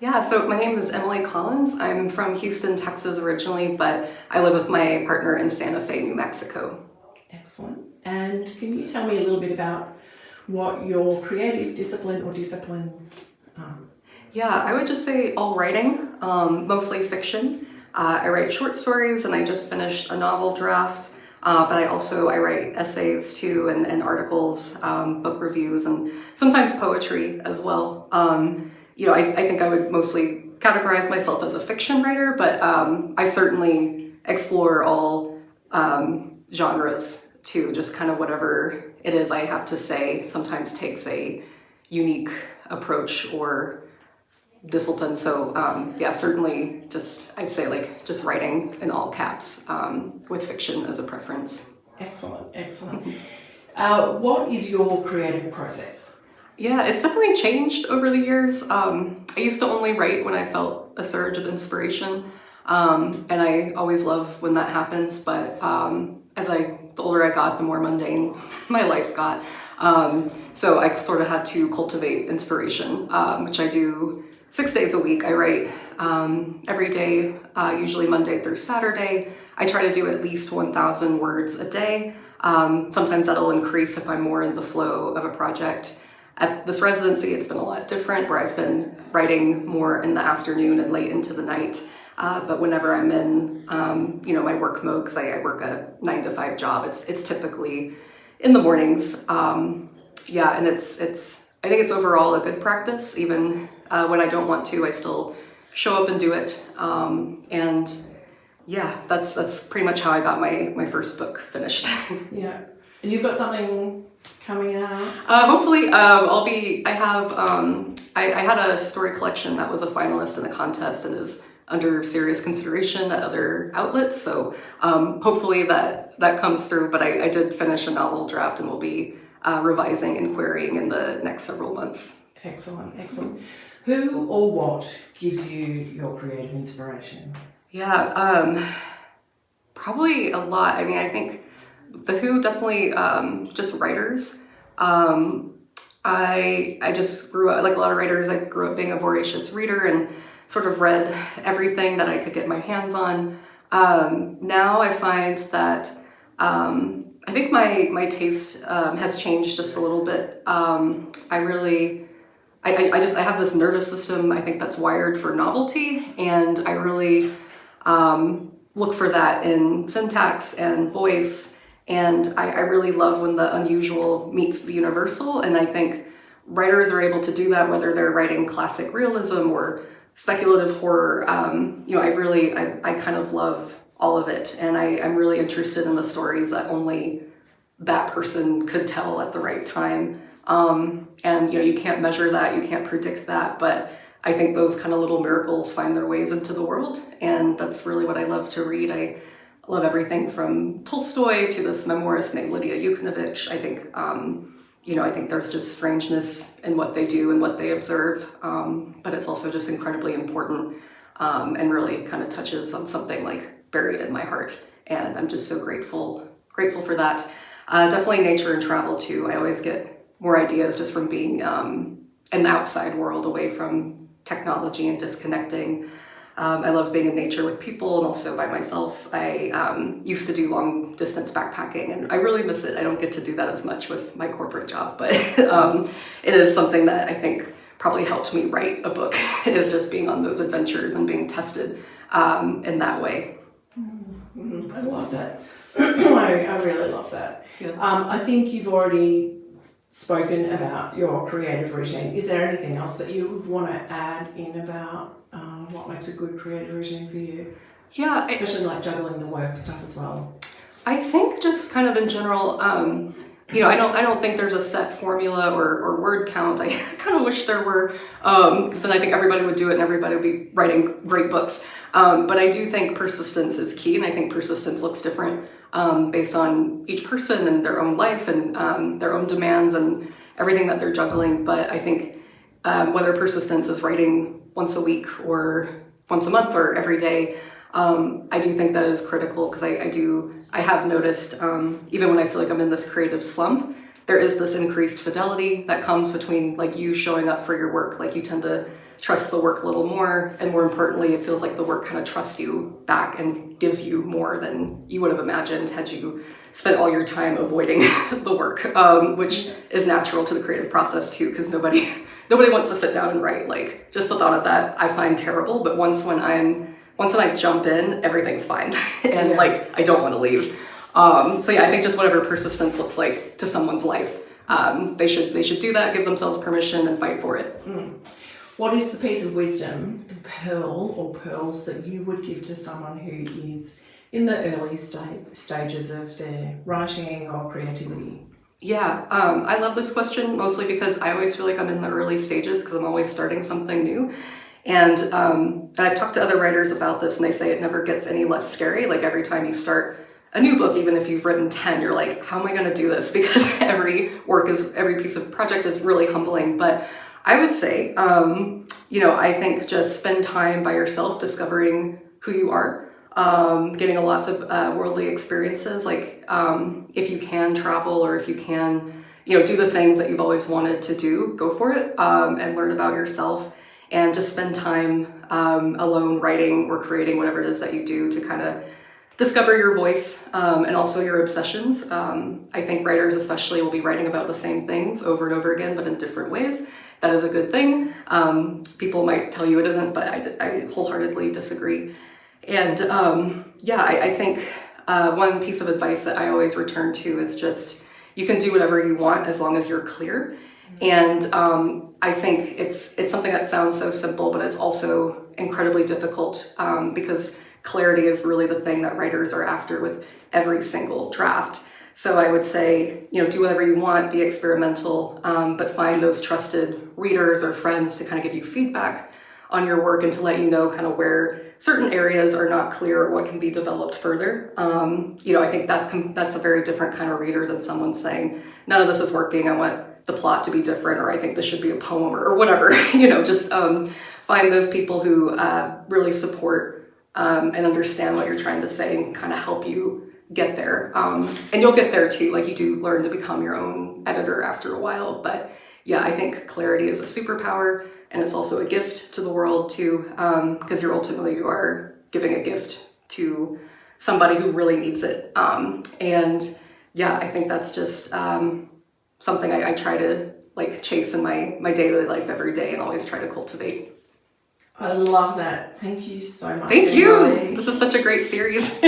Yeah, so my name is Emily Collins. I'm from Houston, Texas originally, but I live with my partner in Santa Fe, New Mexico. Excellent. And can you tell me a little bit about what your creative discipline or disciplines are? Yeah, I would just say all writing, mostly fiction. I write short stories and I just finished a novel draft, but I write essays too and articles, book reviews, and sometimes poetry as well. I think I would mostly categorize myself as a fiction writer, but I certainly explore all genres too, just kind of whatever it is I have to say sometimes takes a unique approach or discipline. So certainly I'd say like just writing in all caps with fiction as a preference. Excellent, excellent. What is your creative process? Yeah, it's definitely changed over the years. I used to only write when I felt a surge of inspiration, and I always love when that happens. But the older I got, the more mundane my life got. So I sort of had to cultivate inspiration, which I do 6 days a week. I write every day, usually Monday through Saturday. I try to do at least 1,000 words a day. Sometimes that'll increase if I'm more in the flow of a project. At this residency, it's been a lot different, where I've been writing more in the afternoon and late into the night. But whenever I'm in, my work mode, because I work a 9-to-5 job, it's typically in the mornings. And I think it's overall a good practice. Even when I don't want to, I still show up and do it. That's pretty much how I got my first book finished. Yeah, and you've got something coming out? Hopefully, I had a story collection that was a finalist in the contest and is under serious consideration at other outlets. So hopefully that comes through. But I did finish a novel draft and will be revising and querying in the next several months. Excellent, excellent. Who or what gives you your creative inspiration? Yeah, probably a lot. I mean, I think The Who definitely, just writers. I just grew up, like a lot of writers, I grew up being a voracious reader and sort of read everything that I could get my hands on. Now I find that I think my taste has changed just a little bit. I have this nervous system, I think, that's wired for novelty, and I really look for that in syntax and voice, and I really love when the unusual meets the universal, and I think writers are able to do that whether they're writing classic realism or speculative horror. I kind of love all of it, and I'm really interested in the stories that only that person could tell at the right time. You can't measure that, you can't predict that, but I think those kind of little miracles find their ways into the world, and that's really what I love to read. I love everything from Tolstoy to this memoirist named Lydia Yuknovich. I think there's just strangeness in what they do and what they observe, but it's also just incredibly important and really kind of touches on something like buried in my heart, and I'm just so grateful for that. Definitely nature and travel too. I always get more ideas just from being in the outside world, away from technology and disconnecting. I love being in nature with people and also by myself. I used to do long distance backpacking, and I really miss it. I don't get to do that as much with my corporate job, but it is something that I think probably helped me write a book, is just being on those adventures and being tested in that way. I love that. I really love that. Yeah. I think you've already spoken about your creative routine. Is there anything else that you would want to add in about what makes a good creative routine for you? Yeah, especially like juggling the work stuff as well. I think just kind of in general, I don't think there's a set formula or word count. I kind of wish there were, because then I think everybody would do it and everybody would be writing great books. But I do think persistence is key, and I think persistence looks different based on each person and their own life and their own demands and everything that they're juggling. But I think whether persistence is writing once a week or once a month or every day, I do think that is critical, because I have noticed, even when I feel like I'm in this creative slump, there is this increased fidelity that comes between like you showing up for your work. Like you tend to trust the work a little more, and more importantly, it feels like the work kind of trusts you back and gives you more than you would have imagined had you spent all your time avoiding the work, which is natural to the creative process too, because nobody wants to sit down and write. Like, just the thought of that I find terrible, but once when I jump in, everything's fine. And like, I don't want to leave. So yeah, I think just whatever persistence looks like to someone's life, they should do that, give themselves permission and fight for it. What is the piece of wisdom, pearl or pearls, that you would give to someone who is in the early stages of their writing or creativity? Yeah, I love this question mostly because I always feel like I'm in the early stages because I'm always starting something new. And I've talked to other writers about this, and they say it never gets any less scary. Like, every time you start a new book, even if you've written 10, you're like, how am I going to do this? Because every piece of project is really humbling. But I would say, I think just spend time by yourself discovering who you are. Getting lots of worldly experiences, like if you can travel, or if you can, do the things that you've always wanted to do, go for it, and learn about yourself, and just spend time alone writing or creating whatever it is that you do to kind of discover your voice, and also your obsessions. I think writers especially will be writing about the same things over and over again, but in different ways. That is a good thing. People might tell you it isn't, but I wholeheartedly disagree. And I think one piece of advice that I always return to is just, you can do whatever you want as long as you're clear. And I think it's something that sounds so simple, but it's also incredibly difficult, because clarity is really the thing that writers are after with every single draft. So I would say, do whatever you want, be experimental, but find those trusted readers or friends to kind of give you feedback on your work and to let you know kind of where certain areas are not clear or what can be developed further. I think that's a very different kind of reader than someone saying, none of this is working, I want the plot to be different, or I think this should be a poem, or whatever. Just find those people who really support and understand what you're trying to say and kind of help you get there. And you'll get there too, like, you do learn to become your own editor after a while. But yeah, I think clarity is a superpower. And it's also a gift to the world too, because you are giving a gift to somebody who really needs it. And yeah, I think that's just something I try to chase in my daily life every day, and always try to cultivate. I love that. Thank you so much. Thank you. This is such a great series.